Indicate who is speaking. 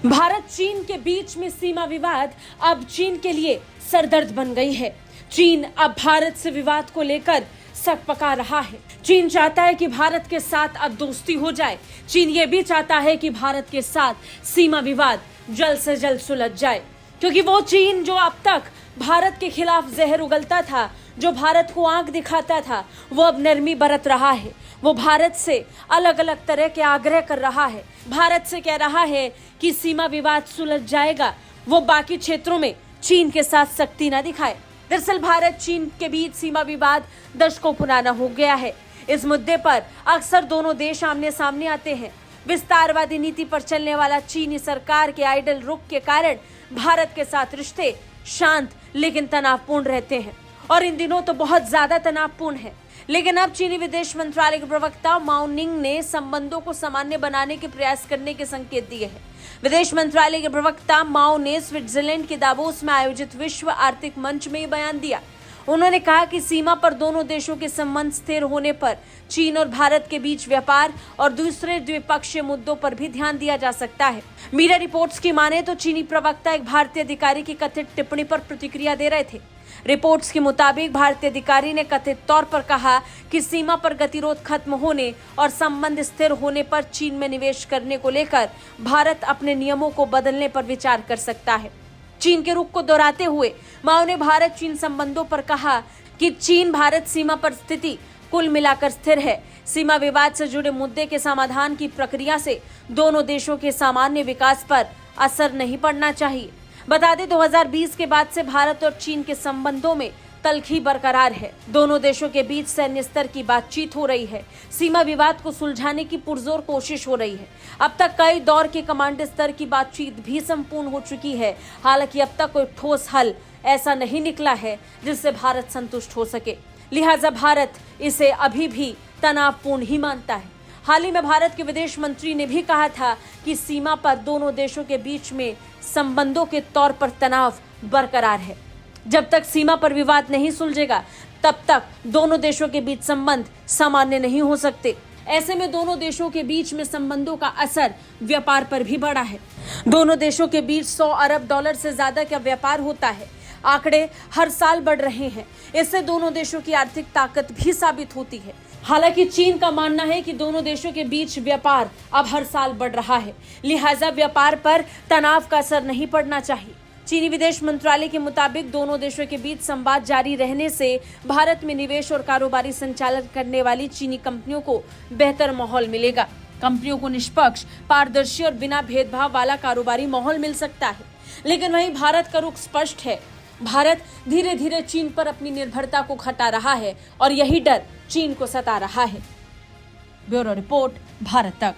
Speaker 1: भारत चीन के बीच में सीमा विवाद अब चीन के लिए सरदर्द बन गई है। चीन अब भारत से विवाद को लेकर सक पका रहा है। चीन चाहता है कि भारत के साथ अब दोस्ती हो जाए। चीन ये भी चाहता है कि भारत के साथ सीमा विवाद जल्द से जल्द सुलझ जाए, क्योंकि वो चीन जो अब तक भारत के खिलाफ जहर उगलता था, जो भारत को आंख दिखाता था, वो अब नरमी बरत रहा है। वो भारत से अलग अलग तरह के आग्रह कर रहा है। भारत से कह रहा है कि सीमा विवाद सुलझ जाएगा, वो बाकी क्षेत्रों में चीन के साथ सख्ती न दिखाए। दरअसल भारत चीन के बीच सीमा विवाद दशकों पुराना हो गया है। इस मुद्दे पर अक्सर दोनों देश आमने सामने आते हैं। विस्तारवादी नीति पर चलने वाला चीनी सरकार के आइडल रुख के कारण भारत के साथ रिश्ते शांत लेकिन तनावपूर्ण रहते हैं, और इन दिनों तो बहुत ज्यादा तनावपूर्ण है। लेकिन अब चीनी विदेश मंत्रालय के प्रवक्ता माओ निंग ने संबंधों को सामान्य बनाने के प्रयास करने के संकेत दिए हैं। विदेश मंत्रालय के प्रवक्ता माओ ने स्विट्जरलैंड के दावोस में आयोजित विश्व आर्थिक मंच में ये बयान दिया। उन्होंने कहा कि सीमा पर दोनों देशों के संबंध स्थिर होने पर चीन और भारत के बीच व्यापार और दूसरे द्विपक्षीय मुद्दों पर भी ध्यान दिया जा सकता है। मीडिया रिपोर्ट्स की माने तो चीनी प्रवक्ता एक भारतीय अधिकारी की कथित टिप्पणी पर प्रतिक्रिया दे रहे थे। रिपोर्ट्स के मुताबिक भारतीय अधिकारी ने कथित तौर पर कहा कि सीमा पर गतिरोध खत्म होने और संबंध स्थिर होने पर चीन में निवेश करने को लेकर भारत अपने नियमों को बदलने पर विचार कर सकता है। चीन के रुख को दोहराते हुए माओ ने भारत चीन संबंधों पर कहा कि चीन भारत सीमा पर स्थिति कुल मिलाकर स्थिर है। सीमा विवाद से जुड़े मुद्दे के समाधान की प्रक्रिया से दोनों देशों के सामान्य विकास पर असर नहीं पड़ना चाहिए। बता दें 2020 के बाद से भारत और चीन के संबंधों में तल्खी बरकरार है। दोनों देशों के बीच सैन्य स्तर की बातचीत हो रही है। सीमा विवाद को सुलझाने की पुरजोर कोशिश हो रही है। अब तक कई दौर के कमांडर स्तर की बातचीत भी संपूर्ण हो चुकी है। हालांकि अब तक कोई ठोस हल ऐसा नहीं निकला है जिससे भारत संतुष्ट हो सके। लिहाजा भारत इसे अभी भी तनावपूर्ण ही मानता है। हाल ही में भारत के विदेश मंत्री ने भी कहा था कि सीमा पर दोनों देशों के बीच में संबंधों के तौर पर तनाव बरकरार है। जब तक सीमा पर विवाद नहीं सुलझेगा तब तक दोनों देशों के बीच संबंध सामान्य नहीं हो सकते। ऐसे में दोनों देशों के बीच में संबंधों का असर व्यापार पर भी पड़ा है। दोनों देशों के बीच 100 अरब डॉलर से ज्यादा का व्यापार होता है। आंकड़े हर साल बढ़ रहे हैं। इससे दोनों देशों की आर्थिक ताकत भी साबित होती है। हालांकि चीन का मानना है कि दोनों देशों के बीच व्यापार अब हर साल बढ़ रहा है, लिहाजा व्यापार पर तनाव का असर नहीं पड़ना चाहिए। चीनी विदेश मंत्रालय के मुताबिक दोनों देशों के बीच संवाद जारी रहने से भारत में निवेश और कारोबारी संचालन करने वाली चीनी कंपनियों को बेहतर माहौल मिलेगा। कंपनियों को निष्पक्ष, पारदर्शी और बिना भेदभाव वाला कारोबारी माहौल मिल सकता है। लेकिन वहीं भारत का रुख स्पष्ट है। भारत धीरे धीरे चीन पर अपनी निर्भरता को घटा रहा है और यही डर चीन को सता रहा है। ब्यूरो रिपोर्ट, भारत तक।